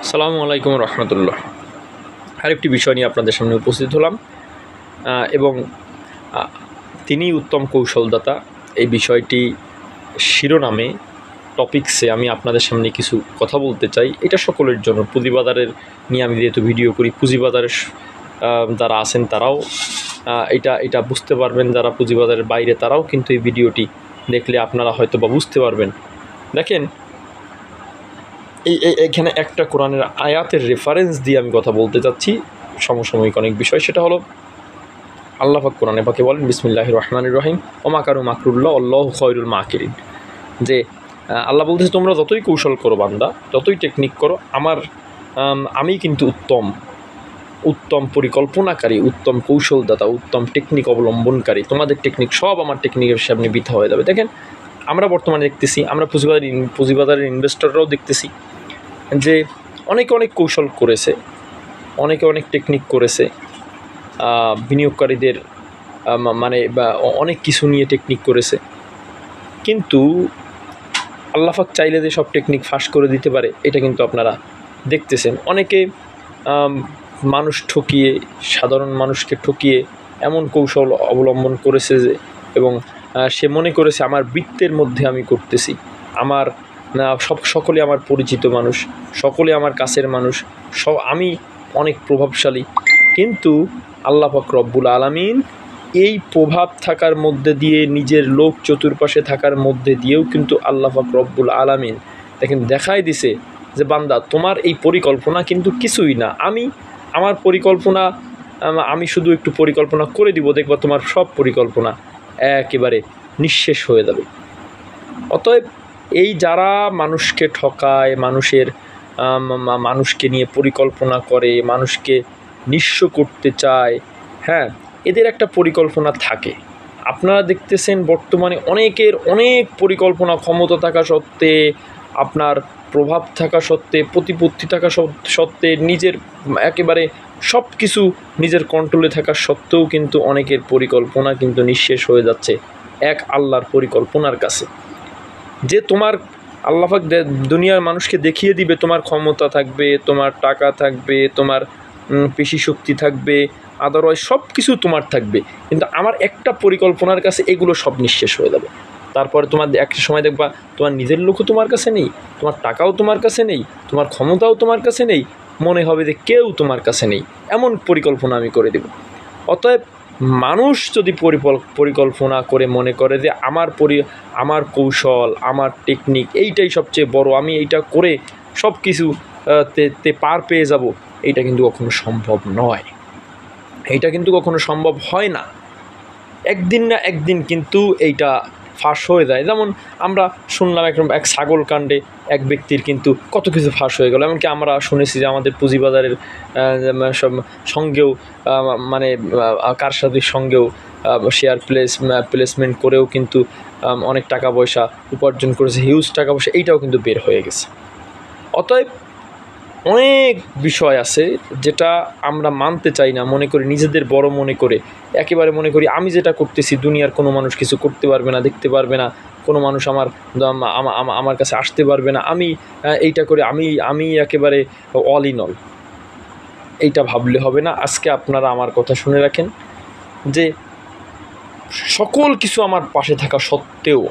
আসসালামু আলাইকুম রহমতুল্লাহ। আরেকটি বিষয় নিয়ে আপনাদের সামনে উপস্থিত হলাম এবং তিনি উত্তম কৌশলদাতা এই বিষয়টি শিরোনামে টপিকসে আমি আপনাদের সামনে কিছু কথা বলতে চাই। এটা সকলের জন্য, পুঁজিবাজারের নিয়ে আমি যেহেতু ভিডিও করি, পুঁজিবাজারের যারা আছেন তারাও এটা বুঝতে পারবেন, যারা পুঁজিবাজারের বাইরে তারাও কিন্তু এই ভিডিওটি দেখলে আপনারা হয়তো বা বুঝতে পারবেন। দেখেন, এখানে একটা কোরআনের আয়াতের রেফারেন্স দিয়ে আমি কথা বলতে যাচ্ছি, সমসাময়িক অনেক বিষয়। সেটা হলো আল্লাহ পাক কোরআনে পাকে বলেন, বিসমিল্লাহির রহমানির রহিম, ওমা কারু মাকরুল্লাহ আল্লাহু খায়রুল মাকিরিন। যে আল্লাহ বলতেছে, তোমরা যতই কৌশল করো বান্দা, যতই টেকনিক করো, আমি কিন্তু উত্তম পরিকল্পনাকারী, উত্তম কৌশলদাতা, উত্তম টেকনিক অবলম্বনকারী। তোমাদের টেকনিক সব আমার টেকনিকের সামনে বৃথা হয়ে যাবে। দেখেন, আমরা বর্তমানে দেখতেছি, আমরা পুঁজিবাজারের ইনভেস্টররাও দেখতেছি যে অনেকে অনেক কৌশল করেছে, অনেকে অনেক টেকনিক করেছে, বিনিয়োগকারীদের বা অনেক কিছু নিয়ে টেকনিক করেছে, কিন্তু আল্লাহ পাক চাইলে যে সব টেকনিক ফাঁস করে দিতে পারে এটা কিন্তু আপনারা দেখতেছেন। অনেকে মানুষ ঠকিয়ে, সাধারণ মানুষকে ঠকিয়ে এমন কৌশল অবলম্বন করেছে যে, এবং সে মনে করেছে আমার বৃত্তের মধ্যে আমি করতেছি, আমার সকলে আমার পরিচিত মানুষ, সকলে আমার কাছের মানুষ, আমি অনেক প্রভাবশালী। কিন্তু আল্লাহ পাক রব্বুল আলামিন এই প্রভাব থাকার মধ্যে দিয়ে, নিজের লোক চতুর্পাশে থাকার মধ্যে দিয়েও কিন্তু আল্লাহ পাক রব্বুল আলামিন দেখেন দেখাই দিছে যে, বান্দা তোমার এই পরিকল্পনা কিন্তু কিছুই না, আমার পরিকল্পনা, আমি শুধু একটু পরিকল্পনা করে দিব, দেখবা তোমার সব পরিকল্পনা একেবারে নিঃশেষ হয়ে যাবে। অতএব এই যারা মানুষকে ঠকায়, মানুষকে নিয়ে পরিকল্পনা করে, মানুষকে নিঃস্ব করতে চায়, হ্যাঁ, এদের একটা পরিকল্পনা থাকে। আপনারা দেখতেছেন বর্তমানে অনেকের অনেক পরিকল্পনা, ক্ষমতা থাকা সত্ত্বে, আপনার প্রভাব থাকা সত্ত্বে, প্রতিপত্তি থাকা সত্ত্বে, নিজের একেবারে সব কিছু নিজের কন্ট্রোলে থাকা সত্ত্বেও কিন্তু অনেকের পরিকল্পনা কিন্তু নিঃশেষ হয়ে যাচ্ছে এক আল্লাহর পরিকল্পনার কাছে। যে তোমার আল্লাহ পাক দুনিয়ার মানুষকে দেখিয়ে দিবে তোমার ক্ষমতা থাকবে, তোমার টাকা থাকবে, তোমার পেশি শক্তি থাকবে, আদারওয়াইজ সব কিছু তোমার থাকবে, কিন্তু আমার একটা পরিকল্পনার কাছে এগুলো সব নিঃশেষ হয়ে যাবে। তারপরে তোমার একটা সময় দেখবা তোমার নিজের লোকও তোমার কাছে নেই, তোমার টাকাও তোমার কাছে নেই, তোমার ক্ষমতাও তোমার কাছে নেই, মনে হবে যে কেউ তোমার কাছে নেই, এমন পরিকল্পনা আমি করে দেব। অতএব মানুষ যদি পরিকল্পনা করে মনে করে যে আমার কৌশল, আমার টেকনিক এইটাই সবচেয়ে বড়, আমি এইটা করে সব কিছু তে পার পেয়ে যাব, এইটা কিন্তু কখনো সম্ভব নয়, এইটা কিন্তু কখনো সম্ভব হয় না। একদিন না একদিন কিন্তু এইটা ফাঁস হয়ে যায়। যেমন আমরা শুনলাম এক ছাগল কাণ্ডে এক ব্যক্তির কিন্তু কত কিছু ফাঁস হয়ে গেল। এমনকি আমরা শুনেছি যে আমাদের পুঁজিবাজারের সঙ্গেও, কারসাজির সঙ্গেও শেয়ার প্লেসমেন্ট করেও কিন্তু অনেক টাকা পয়সা উপার্জন করেছে, হিউজ টাকা পয়সা, এইটাও কিন্তু বের হয়ে গেছে। অতএব অনেক বিষয় আছে যেটা আমরা মানতে চাই না, মনে করি নিজেদের বড় মনে করে, একেবারে মনে করি আমি যেটা করতেছি দুনিয়ার কোনো মানুষ কিছু করতে পারবে না, দেখতে পারবে না, কোনো মানুষ আমার কাছে আসতে পারবে না, আমি এইটা করে আমি একেবারে অল ইন অল, এইটা ভাবলে হবে না। আজকে আপনারা আমার কথা শুনে রাখেন যে সকল কিছু আমার পাশে থাকা সত্ত্বেও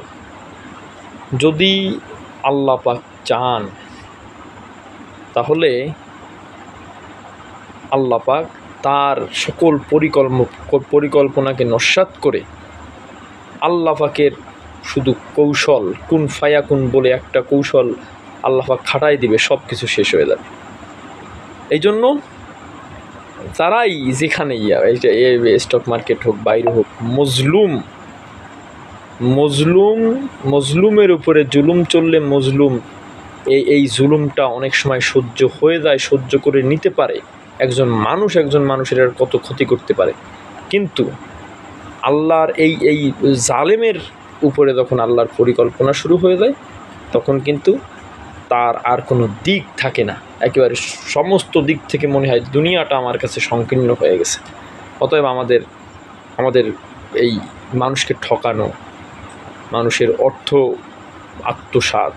যদি আল্লাহ পাক চান, তাহলে আল্লাহ পাক তার সকল পরিকল্পনাকে নস্যাৎ করে আল্লাহ পাকের শুধু কৌশল, কুন ফায়াকুন বলে একটা কৌশল আল্লাহ পাক খাটাই দিবে, সব কিছু শেষ হয়ে যাবে। এই জন্য তারাই যেখানেই স্টক মার্কেট হোক, বাইরে হোক, মজলুমের উপরে জুলুম চললে এই জুলুমটা অনেক সময় সহ্য হয়ে যায়, সহ্য করে নিতে পারে। একজন মানুষের কত ক্ষতি করতে পারে, কিন্তু আল্লাহর এই জালেমের উপরে যখন আল্লাহর পরিকল্পনা শুরু হয়ে যায়, তখন কিন্তু তার আর কোনো দিক থাকে না, একেবারে সমস্ত দিক থেকে মনে হয় দুনিয়াটা আমার কাছে সংকীর্ণ হয়ে গেছে। অতএব আমাদের এই মানুষকে ঠকানো, মানুষের অর্থ আত্মসাৎ,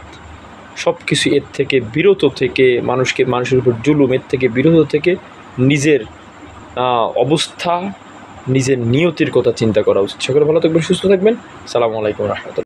সব কিছু এর থেকে বিরত থেকে মানুষের উপর জুলুম এর থেকে বিরত থেকে নিজের অবস্থা নিজের নিয়তির কথা চিন্তা করা উচিত। সকলে ভালো থাকবেন, সুস্থ থাকবেন। আসসালামু আলাইকুম রহমতুল্লাহ।